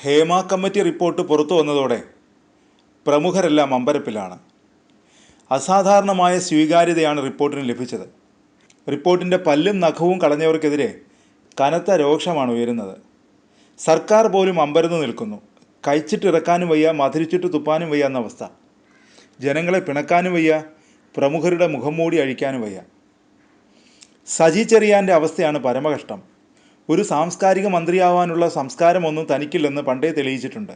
Hema committee report പുറത്തു വന്നതോടെ പ്രമുഖരെല്ലാം അമ്പരപ്പിലാണ്. അസാധാരണമായ സ്വീകാര്യതയാണ് റിപ്പോർട്ടിന് ലഭിച്ചത്. റിപ്പോർട്ടിൻ്റെ പല്ലും നഖവും കളഞ്ഞവർക്കെതിരെ കനത്ത രോക്ഷമാണ് ഉയരുന്നത്. സർക്കാർ പോലും അമ്പരന്ന് നിൽക്കുന്നു. കഴിച്ചിട്ടിറക്കാനും വയ്യ, മധുരിച്ചിട്ട് തുപ്പാനും വയ്യ എന്ന അവസ്ഥ. ജനങ്ങളെ പിണക്കാനും വയ്യ, പ്രമുഖരുടെ മുഖം മൂടി അഴിക്കാനും വയ്യ. സജി ചെറിയാൻ്റെ അവസ്ഥയാണ് പരമകഷ്ടം. ഒരു സാംസ്കാരിക മന്ത്രിയാവാനുള്ള സംസ്കാരമൊന്നും തനിക്കില്ലെന്ന് പണ്ടേ തെളിയിച്ചിട്ടുണ്ട്.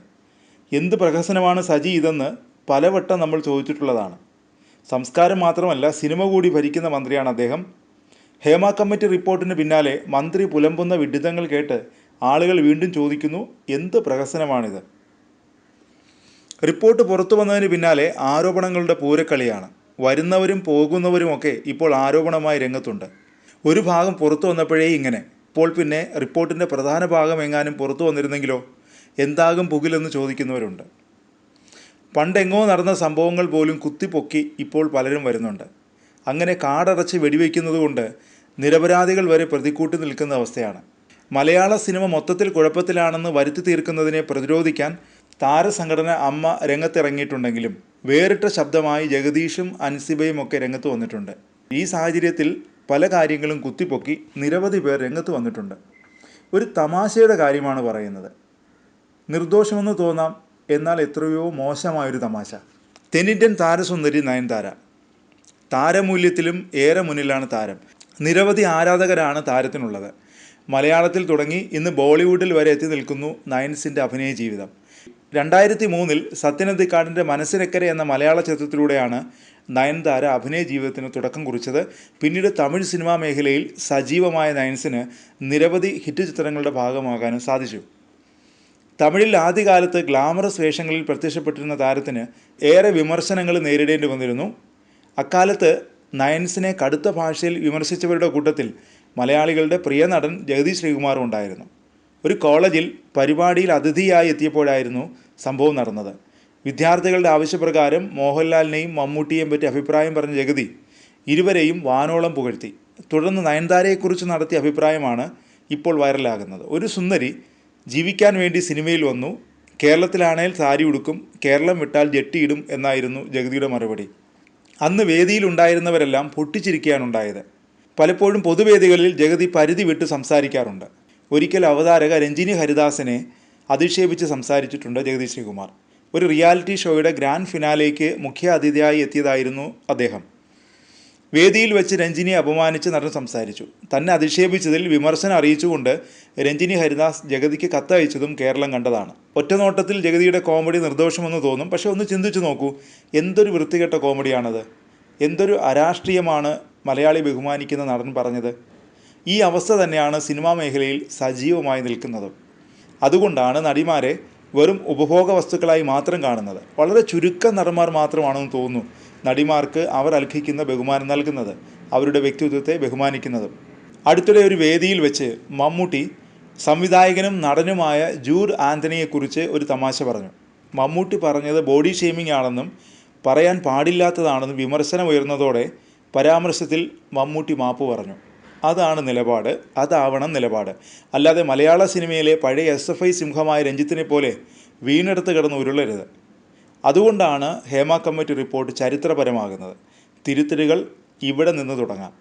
എന്ത് പ്രഹസനമാണ് സജി ഇതെന്ന് പലവട്ടം നമ്മൾ ചോദിച്ചിട്ടുള്ളതാണ്. സംസ്കാരം മാത്രമല്ല, സിനിമ കൂടി ഭരിക്കുന്ന മന്ത്രിയാണ് അദ്ദേഹം. ഹേമ കമ്മിറ്റി റിപ്പോർട്ടിന് പിന്നാലെ മന്ത്രി പുലമ്പുന്ന വിഡിതങ്ങൾ കേട്ട് ആളുകൾ വീണ്ടും ചോദിക്കുന്നു, എന്ത് പ്രഹസനമാണിത്? റിപ്പോർട്ട് പുറത്തു വന്നതിന് പിന്നാലെ ആരോപണങ്ങളുടെ പൂരക്കളിയാണ്. വരുന്നവരും പോകുന്നവരുമൊക്കെ ഇപ്പോൾ ആരോപണമായി രംഗത്തുണ്ട്. ഒരു ഭാഗം പുറത്തു വന്നപ്പോഴേ ഇങ്ങനെ, ഇപ്പോൾ പിന്നെ റിപ്പോർട്ടിൻ്റെ പ്രധാന ഭാഗം എങ്ങാനും പുറത്തു വന്നിരുന്നെങ്കിലോ, എന്താകും പുകിലെന്ന് ചോദിക്കുന്നവരുണ്ട്. പണ്ടെങ്ങോ നടന്ന സംഭവങ്ങൾ പോലും കുത്തിപ്പൊക്കി ഇപ്പോൾ പലരും വരുന്നുണ്ട്. അങ്ങനെ കാടടച്ച് വെടിവെക്കുന്നത് കൊണ്ട് നിരപരാധികൾ വരെ പ്രതിക്കൂട്ടി നിൽക്കുന്ന അവസ്ഥയാണ്. മലയാള സിനിമ മൊത്തത്തിൽ കുഴപ്പത്തിലാണെന്ന് വരുത്തി തീർക്കുന്നതിനെ പ്രതിരോധിക്കാൻ താരസംഘടന അമ്മ രംഗത്തിറങ്ങിയിട്ടുണ്ടെങ്കിലും വേറിട്ട ശബ്ദമായി ജഗദീഷും അൻസിബയും ഒക്കെ രംഗത്ത് വന്നിട്ടുണ്ട്. ഈ സാഹചര്യത്തിൽ പല കാര്യങ്ങളും കുത്തിപ്പൊക്കി നിരവധി പേർ രംഗത്ത് വന്നിട്ടുണ്ട്. ഒരു തമാശയുടെ കാര്യമാണ് പറയുന്നത്. നിർദോഷമെന്ന് തോന്നാം, എന്നാൽ എത്രയോ മോശമായൊരു തമാശ. തെന്നിന്ത്യൻ താരസുന്ദരി നയൻതാര. താരമൂല്യത്തിലും ഏറെ മുന്നിലാണ് താരം. നിരവധി ആരാധകരാണ് താരത്തിനുള്ളത്. മലയാളത്തിൽ തുടങ്ങി ഇന്ന് ബോളിവുഡിൽ വരെ എത്തി നിൽക്കുന്നു നയൻസിൻ്റെ അഭിനയ ജീവിതം. 2003 സത്യനന്ദിക്കാടിൻ്റെ മനസ്സിനക്കരെ എന്ന മലയാള ചിത്രത്തിലൂടെയാണ് നയൻതാര അഭിനയ ജീവിതത്തിന് തുടക്കം കുറിച്ചത്. പിന്നീട് തമിഴ് സിനിമാ മേഖലയിൽ സജീവമായ നയൻസിന് നിരവധി ഹിറ്റ് ചിത്രങ്ങളുടെ ഭാഗമാകാനും സാധിച്ചു. തമിഴിൽ ആദ്യകാലത്ത് ഗ്ലാമറസ് വേഷങ്ങളിൽ പ്രത്യക്ഷപ്പെട്ടിരുന്ന താരത്തിന് ഏറെ വിമർശനങ്ങൾ നേരിടേണ്ടി വന്നിരുന്നു. അക്കാലത്ത് നയൻസിനെ കടുത്ത ഭാഷയിൽ വിമർശിച്ചവരുടെ കൂട്ടത്തിൽ മലയാളികളുടെ പ്രിയ നടൻ ജഗതി ശ്രീകുമാറും ഉണ്ടായിരുന്നു. ഒരു കോളേജിൽ പരിപാടിയിൽ അതിഥിയായി എത്തിയപ്പോഴായിരുന്നു സംഭവം നടന്നത്. വിദ്യാർത്ഥികളുടെ ആവശ്യപ്രകാരം മോഹൻലാലിനെയും മമ്മൂട്ടിയെയും പറ്റി അഭിപ്രായം പറഞ്ഞ ജഗതി ഇരുവരെയും വാനോളം പുകഴ്ത്തി. തുടർന്ന് നയൻതാരയെക്കുറിച്ച് നടത്തിയ അഭിപ്രായമാണ് ഇപ്പോൾ വൈറലാകുന്നത്. ഒരു സുന്ദരി ജീവിക്കാൻ വേണ്ടി സിനിമയിൽ വന്നു, കേരളത്തിലാണേൽ സാരി ഉടുക്കും, കേരളം വിട്ടാൽ ജെട്ടിയിടും എന്നായിരുന്നു ജഗതിയുടെ മറുപടി. അന്ന് വേദിയിലുണ്ടായിരുന്നവരെല്ലാം പൊട്ടിച്ചിരിക്കുകയാണുണ്ടായത്. പലപ്പോഴും പൊതുവേദികളിൽ ജഗതി പരിധി വിട്ട് സംസാരിക്കാറുണ്ട്. ഒരിക്കൽ അവതാരക രഞ്ജിനി ഹരിദാസിനെ അധിക്ഷേപിച്ച് സംസാരിച്ചിട്ടുണ്ട് ജഗതി ശ്രീകുമാർ. ഒരു റിയാലിറ്റി ഷോയുടെ ഗ്രാൻഡ് ഫിനാലേക്ക് മുഖ്യ അതിഥിയായി എത്തിയതായിരുന്നു അദ്ദേഹം. വേദിയിൽ വെച്ച് രഞ്ജിനിയെ അപമാനിച്ച് നടൻ സംസാരിച്ചു. തന്നെ അധിക്ഷേപിച്ചതിൽ വിമർശനം അറിയിച്ചുകൊണ്ട് രഞ്ജിനി ഹരിദാസ് ജഗതിക്ക് കത്തയച്ചതും കേരളം കണ്ടതാണ്. ഒറ്റനോട്ടത്തിൽ ജഗതിയുടെ കോമഡി നിർദോഷമെന്ന് തോന്നും. പക്ഷെ ഒന്ന് ചിന്തിച്ചു നോക്കൂ, എന്തൊരു വൃത്തികെട്ട കോമഡിയാണത്! എന്തൊരു അരാഷ്ട്രീയമാണ് മലയാളി ബഹുമാനിക്കുന്ന നടൻ പറഞ്ഞത്! ഈ അവസ്ഥ തന്നെയാണ് സിനിമാ മേഖലയിൽ സജീവമായി നിൽക്കുന്നതും. അതുകൊണ്ടാണ് നടിമാരെ വെറും ഉപഭോഗ വസ്തുക്കളായി മാത്രം കാണുന്നത്. വളരെ ചുരുക്കം നടന്മാർ മാത്രമാണെന്ന് തോന്നുന്നു നടിമാർക്ക് അവർ അർഹിക്കുന്ന ബഹുമാനം നൽകുന്നത്, അവരുടെ വ്യക്തിത്വത്തെ ബഹുമാനിക്കുന്നതും. അടുത്തിടെ ഒരു വേദിയിൽ വെച്ച് മമ്മൂട്ടി സംവിധായകനും നടനുമായ ജൂഡ് ആൻ്റണിയെക്കുറിച്ച് ഒരു തമാശ പറഞ്ഞു. മമ്മൂട്ടി പറഞ്ഞത് ബോഡി ഷെയ്മിംഗ് ആണെന്നും പറയാൻ പാടില്ലാത്തതാണെന്നും വിമർശനം ഉയർന്നതോടെ പരാമർശത്തിൽ മമ്മൂട്ടി മാപ്പ് പറഞ്ഞു. അതാണ് നിലപാട്, അതാവണം നിലപാട്. അല്ലാതെ മലയാള സിനിമയിലെ പഴയ SFI സിംഹമായ രഞ്ജിത്തിനെ പോലെ വീണെടുത്ത് കിടന്ന് ഉരുളരുത്. അതുകൊണ്ടാണ് ഹേമ കമ്മിറ്റി റിപ്പോർട്ട് ചരിത്രപരമാകുന്നത്. തിരുത്തലുകൾ ഇവിടെ നിന്ന് തുടങ്ങാം.